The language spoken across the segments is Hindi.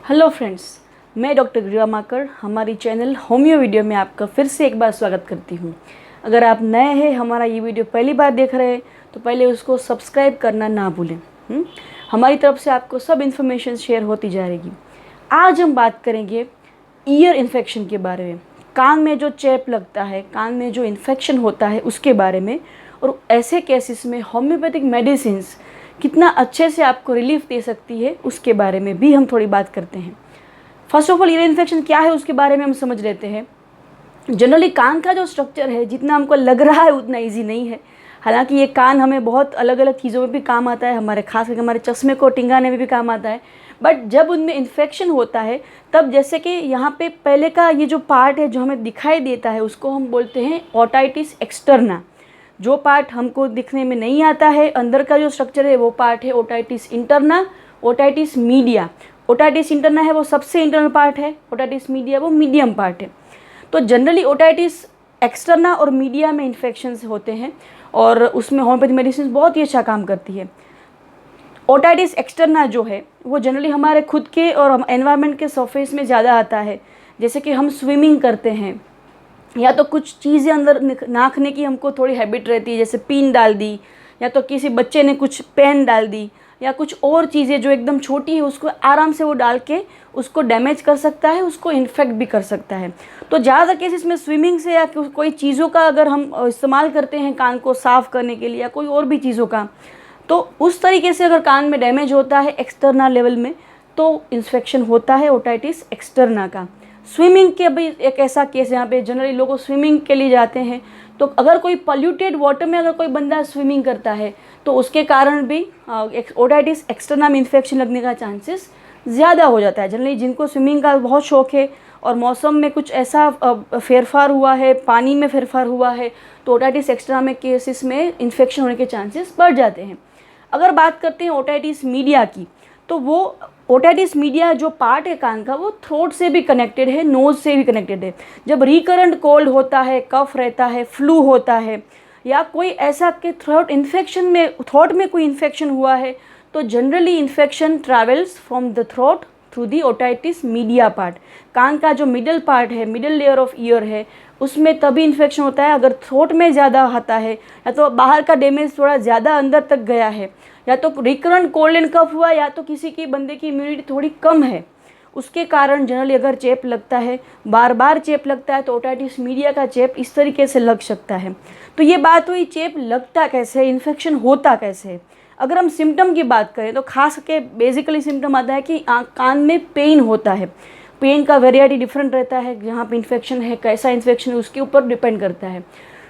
हेलो फ्रेंड्स, मैं डॉक्टर ग्रीवा माकर हमारी चैनल होम्यो वीडियो में आपका फिर से एक बार स्वागत करती हूँ। अगर आप नए हैं, हमारा ये वीडियो पहली बार देख रहे हैं तो पहले उसको सब्सक्राइब करना ना भूलें। हमारी तरफ से आपको सब इन्फॉर्मेशन शेयर होती जाएगी। आज हम बात करेंगे ईयर इन्फेक्शन के बारे में, कान में जो चेप लगता है, कान में जो इन्फेक्शन होता है उसके बारे में, और ऐसे केसेस में होम्योपैथिक मेडिसिन्स कितना अच्छे से आपको रिलीफ दे सकती है उसके बारे में भी हम थोड़ी बात करते हैं। First of all, ear infection क्या है उसके बारे में हम समझ लेते हैं। जनरली कान का जो स्ट्रक्चर है, जितना हमको लग रहा है उतना ईजी नहीं है। हालांकि ये कान हमें बहुत अलग अलग चीज़ों में भी काम आता है, हमारे खास करके हमारे चश्मे को टिंगाने में भी काम आता है। बट जब उनमें इन्फेक्शन होता है तब जैसे कि यहाँ पे पहले का ये जो पार्ट है जो हमें दिखाई देता है उसको हम बोलते हैं ओटाइटिस एक्सटर्ना। जो पार्ट हमको दिखने में नहीं आता है, अंदर का जो स्ट्रक्चर है वो पार्ट है otitis interna, otitis media. Otitis interna है वो सबसे इंटरनल पार्ट है, ओटाइटिस मीडिया वो मीडियम पार्ट है। तो जनरली ओटाइटिस एक्सटर्ना और मीडिया में इन्फेक्शंस होते हैं और उसमें होम्योपैथी मेडिसिन बहुत ही अच्छा काम करती है। ओटाइटिस एक्सटर्ना जो है वो जनरली हमारे खुद के और एनवायरनमेंट के सरफेस में ज़्यादा आता है। जैसे कि हम स्विमिंग करते हैं या तो कुछ चीज़ें अंदर नाखने की हमको थोड़ी हैबिट रहती है, जैसे पिन डाल दी, या तो किसी बच्चे ने कुछ पेन डाल दी, या कुछ और चीज़ें जो एकदम छोटी है उसको आराम से वो डाल के उसको डैमेज कर सकता है, उसको इन्फेक्ट भी कर सकता है। तो ज़्यादातर केसेस में स्विमिंग से या कोई चीज़ों का अगर हम इस्तेमाल करते हैं कान को साफ़ करने के लिए या कोई और भी चीज़ों का, तो उस तरीके से अगर कान में डैमेज होता है एक्सटर्नल लेवल में तो इन्फेक्शन होता है ओटाइटिस एक्सटर्ना का। स्विमिंग के अभी एक ऐसा केस यहाँ पे जनरली लोग स्विमिंग के लिए जाते हैं, तो अगर कोई पॉल्यूटेड वाटर में अगर कोई बंदा स्विमिंग करता है तो उसके कारण भी ओटाइटिस एक्सटर्ना में इन्फेक्शन लगने का चांसेस ज़्यादा हो जाता है। जनरली जिनको स्विमिंग का बहुत शौक़ है और मौसम में कुछ ऐसा फेरफार हुआ है, पानी में फेरफार हुआ है, तो ओटाइटिस एक्सटर्ना में केसेस में इन्फेक्शन होने के चांसेस बढ़ जाते हैं। अगर बात करते हैं ओटाइटिस मीडिया की, तो वो ओटाइटिस मीडिया जो पार्ट है कान का वो थ्रोट से भी कनेक्टेड है, नोज़ से भी कनेक्टेड है। जब रिकरेंट कोल्ड होता है, कफ रहता है, फ्लू होता है, या कोई ऐसा कि थ्रोट में कोई इन्फेक्शन हुआ है, तो generally infection travels from the throat through the otitis media part. कान का जो मिडल पार्ट है, मिडल लेयर ऑफ ईयर है, उसमें तभी इन्फेक्शन होता है अगर थ्रोट में ज़्यादा आता है, या तो बाहर का डैमेज थोड़ा ज़्यादा अंदर तक गया है, या तो रिकरेंट कोल्ड एंड कफ हुआ, या तो किसी की बंदे की इम्यूनिटी थोड़ी कम है, उसके कारण जनरली अगर चेप लगता है, बार बार चेप लगता है, तो ओटाइटिस मीडिया का चेप इस तरीके से लग सकता है। तो ये बात हुई चेप लगता कैसे है, इन्फेक्शन होता कैसे है। अगर हम सिम्टम की बात करें तो खास करके बेसिकली सिम्टम आता है कि कान में पेन होता है। पेन का वेरिएटी डिफरेंट रहता है, जहाँ पे इन्फेक्शन है, कैसा इन्फेक्शन है उसके ऊपर डिपेंड करता है।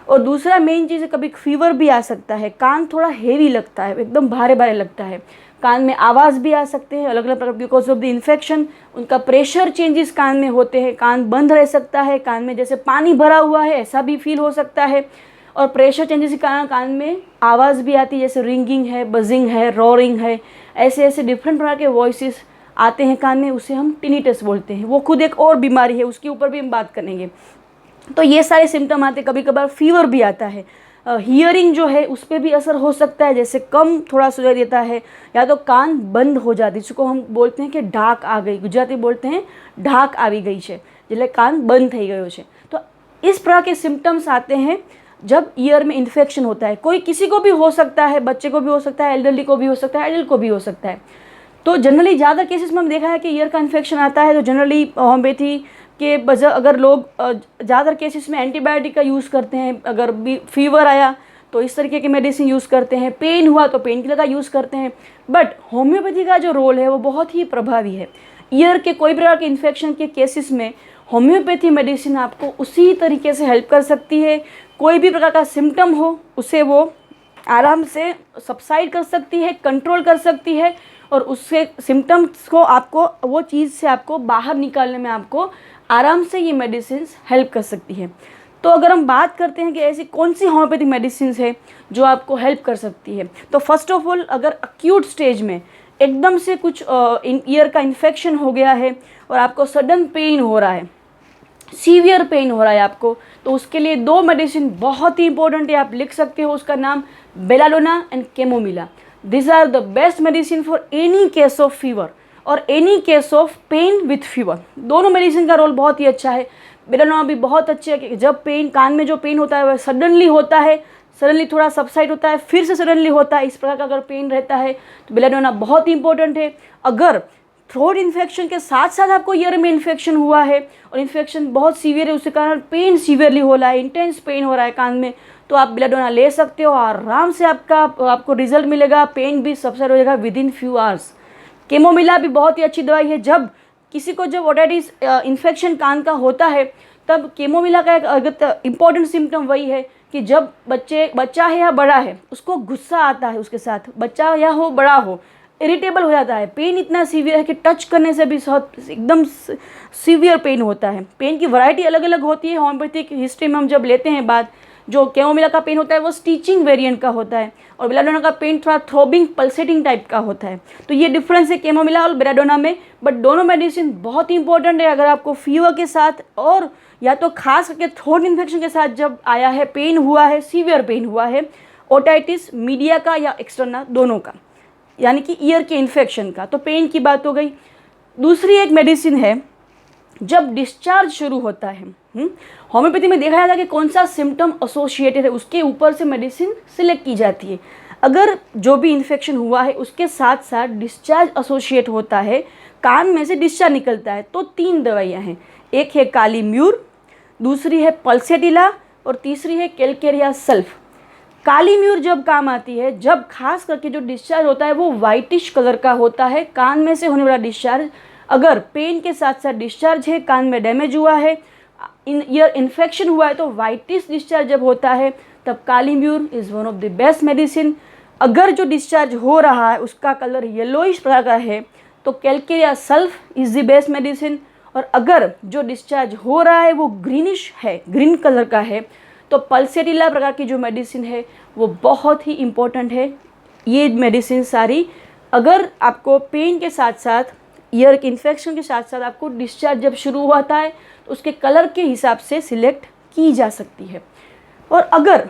और दूसरा मेन चीज़ है, कभी फीवर भी आ सकता है, कान थोड़ा हेवी लगता है, एकदम भारे भारे लगता है, कान में आवाज़ भी आ सकते हैं अलग अलग प्रकार, बिकॉज ऑफ द इन्फेक्शन उनका प्रेशर चेंजेस कान में होते हैं, कान बंद रह सकता है, कान में जैसे पानी भरा हुआ है ऐसा भी फील हो सकता है, और प्रेशर चेंजेस के कारण कान में आवाज़ भी आती है, जैसे रिंगिंग है, बजिंग है, रोरिंग है, ऐसे ऐसे डिफरेंट प्रकार के वॉइसेस आते हैं कान में, उसे हम टिनिटस बोलते हैं। वो खुद एक और बीमारी है, उसके ऊपर भी हम बात करेंगे। तो ये सारे सिम्टम आते हैं, कभी कभार फीवर भी आता है। हियरिंग जो है उस पर भी असर हो सकता है, जैसे कम थोड़ा सुनाई देता है, या तो कान बंद हो जाती है, जिसको हम बोलते हैं कि ढाक आ गई, गुजराती बोलते हैं ढाक આવી गई છે, એટલે कान बंद થઈ ગયો છે। तो इस प्रकार के सिम्टम्स आते हैं जब ईयर में इन्फेक्शन होता है। कोई किसी को भी हो सकता है, बच्चे को भी हो सकता है, एल्डरली को भी हो सकता है, एडल्ट को भी हो सकता है। तो जनरली ज़्यादा केसेस में हम देखा है कि ईयर का इन्फेक्शन आता है तो जनरली होम्योपैथी के बजाय अगर लोग ज़्यादातर केसेस में एंटीबायोटिक का यूज़ करते हैं। अगर भी फीवर आया तो इस तरीके की मेडिसिन यूज़ करते हैं, पेन हुआ तो पेन किलर का यूज़ करते हैं। बट होम्योपैथी का जो रोल है वो बहुत ही प्रभावी है। ईयर के कोई प्रकार के इन्फेक्शन के केसेस में होम्योपैथी मेडिसिन आपको उसी तरीके से हेल्प कर सकती है। कोई भी प्रकार का सिम्टम हो उसे वो आराम से सबसाइड कर सकती है, कंट्रोल कर सकती है, और उससे सिम्टम्स को आपको वो चीज़ से आपको बाहर निकालने में आपको आराम से ये मेडिसिन हेल्प कर सकती है। तो अगर हम बात करते हैं कि ऐसी कौन सी होम्योपैथिक मेडिसिन है जो आपको हेल्प कर सकती है, तो फर्स्ट ऑफ ऑल अगर अक्यूट स्टेज में एकदम से कुछ ईयर का इन्फेक्शन हो गया है और आपको सडन पेन हो रहा है, सीवियर पेन हो रहा है आपको, तो उसके लिए दो मेडिसिन बहुत ही इंपॉर्टेंट है, आप लिख सकते हो। उसका नाम belladonna and chamomilla. This are the best medicine for any case of fever. और any case of pain with fever. दोनों मेडिसिन का रोल बहुत ही अच्छा है। बेलाडोना भी बहुत अच्छे है कि जब पेन, कान में जो पेन होता है वह सडनली होता है, सडनली थोड़ा सबसाइड होता है, फिर से सडनली होता है, इस प्रकार का अगर पेन रहता है तो बेलाडोना बहुत ही इंपॉर्टेंट है। अगर थ्रोट इन्फेक्शन के साथ साथ आपको ईयर में इन्फेक्शन हुआ है और इन्फेक्शन बहुत सीवियर है, उसके कारण पेन सीवियरली हो रहा है, इंटेंस पेन हो रहा है कान में, तो आप बेलाडोना ले सकते हो। आराम से आपको रिजल्ट मिलेगा, पेन भी सबसाइड हो जाएगा with in few hours. Chamomilla भी बहुत ही अच्छी दवाई है। जब किसी को जब ओटाइटिस इन्फेक्शन कान का होता है तब कैमोमिला का एक इम्पॉर्टेंट सिम्टम वही है कि जब बच्चा है या बड़ा है उसको गुस्सा आता है, उसके साथ बच्चा या हो बड़ा हो, इरिटेबल हो जाता है, पेन इतना सीवियर है कि टच करने से भी एकदम सीवियर पेन होता है। पेन की वैरायटी अलग अलग होती है। होम्योपैथिक हिस्ट्री में हम जब लेते हैं बात, जो कैमोमिला का पेन होता है वो स्टिचिंग वेरिएंट का होता है और बेलाडोना का पेन थोड़ा थ्रोबिंग पल्सेटिंग टाइप का होता है। तो ये डिफरेंस है कैमोमिला और बेलाडोना में। बट दोनों मेडिसिन बहुत ही इंपॉर्टेंट है। अगर आपको फीवर के साथ और या तो खास करके थ्रोट इन्फेक्शन के साथ जब आया है, पेन हुआ है, सीवियर पेन हुआ है, ओटाइटिस मीडिया का या एक्सटर्नल दोनों का, यानी कि ईयर के इन्फेक्शन का, तो पेन की बात हो गई। दूसरी एक मेडिसिन है जब डिस्चार्ज शुरू होता है। होम्योपैथी में देखा जाता है कि कौन सा सिम्टम एसोसिएटेड है, उसके ऊपर से मेडिसिन सिलेक्ट की जाती है। अगर जो भी इन्फेक्शन हुआ है उसके साथ साथ डिस्चार्ज एसोसिएट होता है, कान में से डिस्चार्ज निकलता है, तो 3 दवाइयाँ हैं। एक है कालीम्यूर, दूसरी है पल्सेटिला और तीसरी है कैलकेरिया सल्फ। कालीम्यूर जब काम आती है, जब खास करके जो डिस्चार्ज होता है वो वाइटिश कलर का होता है, कान में से होने वाला डिस्चार्ज। अगर पेन के साथ साथ डिस्चार्ज है, कान में डैमेज हुआ है, ईयर इन्फेक्शन हुआ है, तो वाइटिश डिस्चार्ज जब होता है तब kali mur is one of the best medicine. अगर जो डिस्चार्ज हो रहा है उसका कलर येलोइश प्रकार का है तो Calcarea sulph is the best medicine. और अगर जो डिस्चार्ज हो रहा है वो ग्रीनिश है, ग्रीन कलर का है, तो पल्सेटिला प्रकार की जो मेडिसिन है वो बहुत ही इम्पोर्टेंट है। ये मेडिसिन सारी अगर आपको पेन के साथ साथ, ईयर के इन्फेक्शन के साथ साथ आपको डिस्चार्ज जब शुरू होता है तो उसके कलर के हिसाब से सिलेक्ट की जा सकती है। और अगर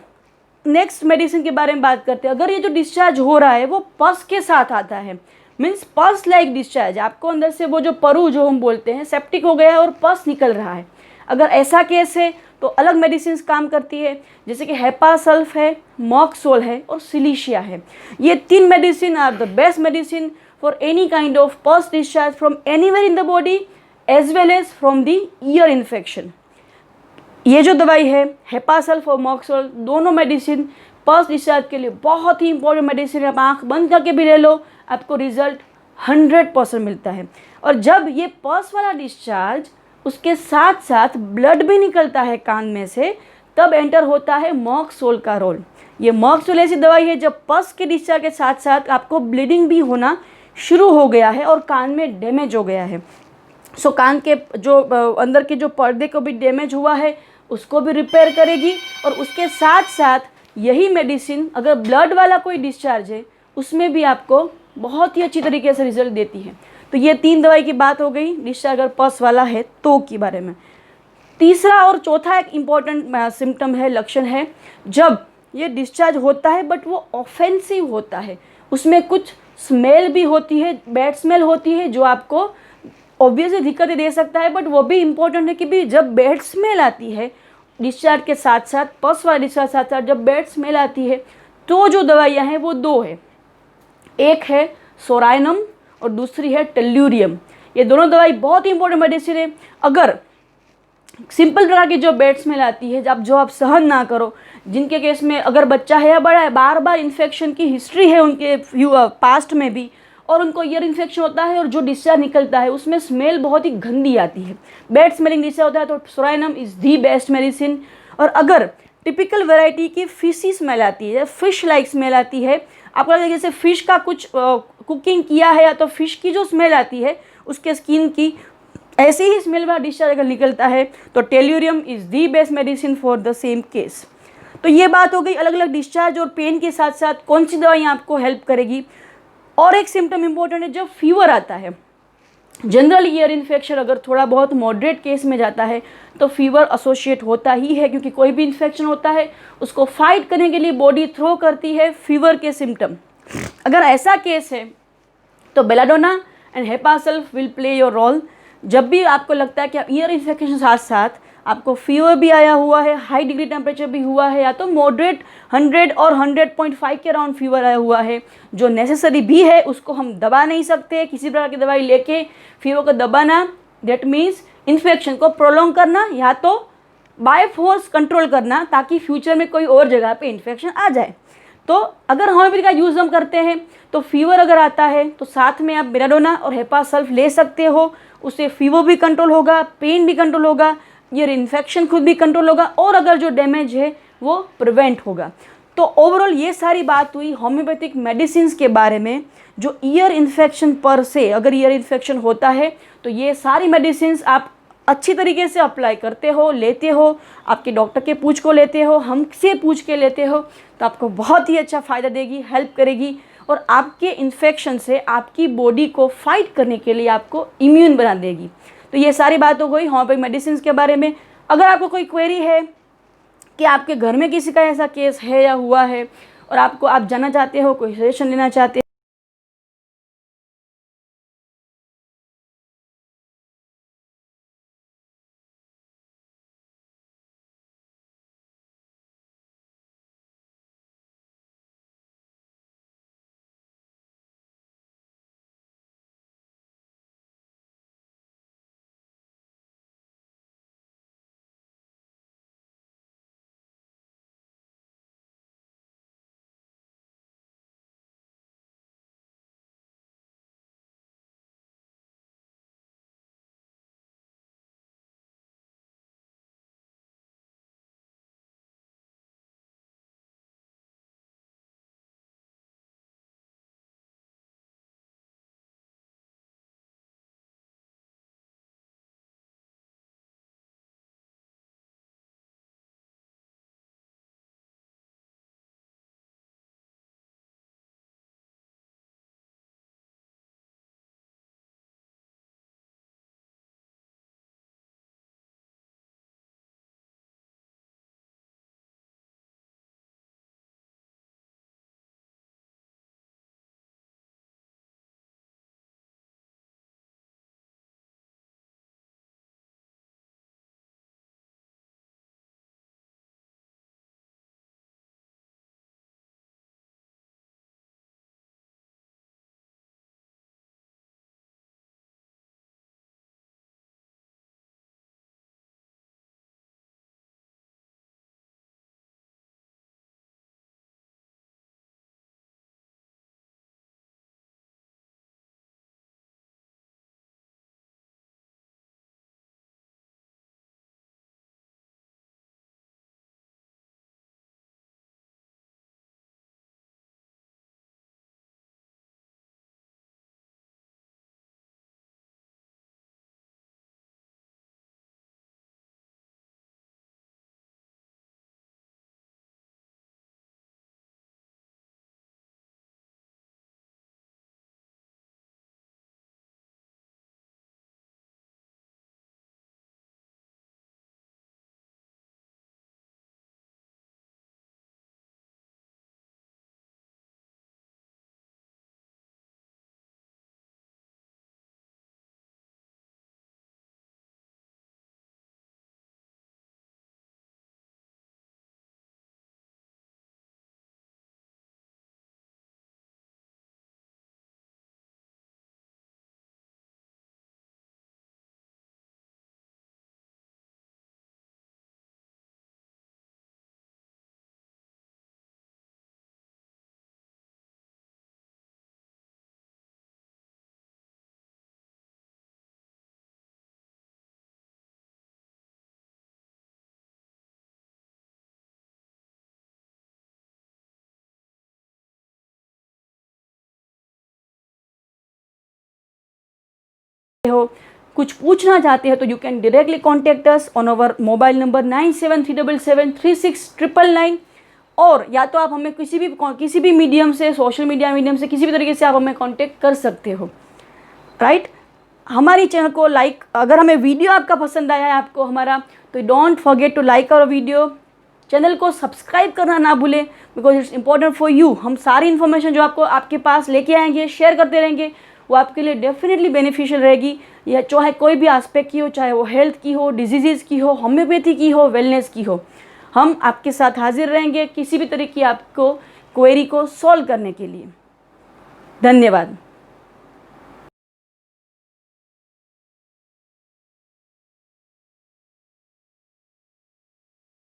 नेक्स्ट मेडिसिन के बारे में बात करते हैं, अगर ये जो डिस्चार्ज हो रहा है वो पस के साथ आता है, मीन्स पस लाइक डिस्चार्ज, आपको अंदर से वो जो परु जो हम बोलते हैं सेप्टिक हो गया है और पस निकल रहा है, अगर ऐसा केस है तो अलग मेडिसिन काम करती है, जैसे कि हेपासल्फ है, मॉक्सोल है और सिलिशिया है। ये 3 medicine are the best medicine for any kind of pus discharge from anywhere in the body as well as from the ear infection. ये जो दवाई है हेपासल्फ और मॉक्सोल, दोनों मेडिसिन पस डिस्चार्ज के लिए बहुत ही इंपॉर्टेंट मेडिसिन है। आप आँख बंद करके भी ले लो, आपको रिजल्ट 100% मिलता है। और जब ये पस वाला डिस्चार्ज उसके साथ साथ ब्लड भी निकलता है कान में से, तब एंटर होता है मॉक्सोल का रोल। ये मॉक्सोल ऐसी दवाई है जब पस के डिस्चार्ज के साथ साथ आपको ब्लीडिंग भी होना शुरू हो गया है और कान में डैमेज हो गया है, सो कान के जो अंदर के जो पर्दे को भी डैमेज हुआ है उसको भी रिपेयर करेगी। और उसके साथ साथ यही मेडिसिन अगर ब्लड वाला कोई डिस्चार्ज है उसमें भी आपको बहुत ही अच्छी तरीके से रिजल्ट देती है। तो ये 3 दवाई की बात हो गई डिस्चार्ज अगर पस वाला है तो के बारे में। तीसरा और चौथा एक इम्पॉर्टेंट सिम्टम है, लक्षण है, जब ये डिस्चार्ज होता है बट वो ऑफेंसिव होता है, उसमें कुछ स्मेल भी होती है, बैड स्मेल होती है जो आपको ऑब्वियसली दिक्कतें दे सकता है। बट वो भी इम्पोर्टेंट है कि भी जब बैड स्मेल आती है डिस्चार्ज के साथ साथ, पस वाला डिस्चार्ज साथ साथ जब बैड स्मेल आती है तो जो दवाइयाँ हैं वो 2 है, एक है सोराइनम और दूसरी है टेल्यूरियम। ये दोनों दवाई बहुत ही इंपॉर्टेंट मेडिसिन है। अगर सिंपल तरह की जो बैड स्मेल आती है जो आप सहन ना करो, जिनके केस में अगर बच्चा है या बड़ा है, बार बार इन्फेक्शन की हिस्ट्री है उनके पास्ट में भी, और उनको ईयर इन्फेक्शन होता है और जो डिस्चार्ज निकलता है उसमें स्मेल बहुत ही गंदी आती है, बैड स्मेलिंग डिस्चार्ज होता है, तो psorinum is the best medicine. और अगर टिपिकल वेराइटी की फिशी स्मेल आती है, फिश लाइक स्मेल आती है, आपको लगता है जैसे फ़िश का कुछ कुकिंग किया है या तो फ़िश की जो स्मेल आती है उसके स्किन की, ऐसे ही स्मेल वाला डिस्चार्ज अगर निकलता है तो tellurium is the best medicine for the same case. तो ये बात हो गई अलग अलग डिस्चार्ज और पेन के साथ साथ कौन सी दवाइयाँ आपको हेल्प करेगी। और एक सिम्टम इम्पोर्टेंट है, जब फीवर आता है, जनरल ईयर इन्फेक्शन अगर थोड़ा बहुत मॉडरेट केस में जाता है तो फीवर एसोसिएट होता ही है, क्योंकि कोई भी इन्फेक्शन होता है उसको फाइट करने के लिए बॉडी थ्रो करती है फीवर के सिम्टम। अगर ऐसा केस है तो belladonna and hepar sulph will play your role. जब भी आपको लगता है कि ईयर इन्फेक्शन साथ साथ आपको फीवर भी आया हुआ है, हाई डिग्री टेम्परेचर भी हुआ है, या तो मॉडरेट 100 और 100.5 के अराउंड फीवर आया हुआ है, जो नेसेसरी भी है, उसको हम दबा नहीं सकते। किसी प्रकार की दवाई लेके फीवर को दबाना, डेट मीन्स इन्फेक्शन को प्रोलॉन्ग करना या तो बाय फोर्स कंट्रोल करना, ताकि फ्यूचर में कोई और जगह पे इन्फेक्शन आ जाए। तो अगर होम्योपैथी का यूज़ हम करते हैं तो फीवर अगर आता है तो साथ में आप बेलाडोना और हेपा सल्फ ले सकते हो। उससे फीवर भी कंट्रोल होगा, पेन भी कंट्रोल होगा, ईयर इन्फेक्शन खुद भी कंट्रोल होगा, और अगर जो डैमेज है वो प्रिवेंट होगा। तो ओवरऑल ये सारी बात हुई होम्योपैथिक मेडिसिन के बारे में, जो ईयर इन्फेक्शन पर से, अगर ईयर इन्फेक्शन होता है तो ये सारी मेडिसिन आप अच्छी तरीके से अप्लाई करते हो, लेते हो, आपके डॉक्टर के पूछ को लेते हो, हमसे पूछ के लेते हो, तो आपको बहुत ही अच्छा फ़ायदा देगी, हेल्प करेगी, और आपके इन्फेक्शन से आपकी बॉडी को फाइट करने के लिए आपको इम्यून बना देगी। तो ये सारी बात हो गई होम्योपैथिक मेडिसिन के बारे में। अगर आपको कोई क्वेरी है कि आपके घर में किसी का ऐसा केस है या हुआ है और आप जानना चाहते हो, कोई सजेशन लेना चाहते हो, कुछ पूछना चाहते हो, तो you can directly contact us on our mobile number 9737736999, और या तो आप हमें किसी भी मीडियम से, सोशल मीडिया मीडियम से, किसी भी तरीके से आप हमें कांटेक्ट कर सकते हो, राइट। हमारी चैनल को लाइक, अगर हमें वीडियो आपका पसंद आया है आपको हमारा, तो don't forget to like our video. Channel को सब्सक्राइब करना ना भूलें, because it's important for you. हम सारी इन्फॉर्मेशन जो आपको आपके पास लेके आएंगे, शेयर करते रहेंगे, वो आपके लिए डेफिनेटली बेनिफिशियल रहेगी। या चाहे कोई भी एस्पेक्ट की हो, चाहे वो हेल्थ की हो, डिजीज़ की हो, होम्योपैथी की हो, वेलनेस की हो, हम आपके साथ हाजिर रहेंगे किसी भी तरह की आपको क्वेरी को सॉल्व करने के लिए। धन्यवाद।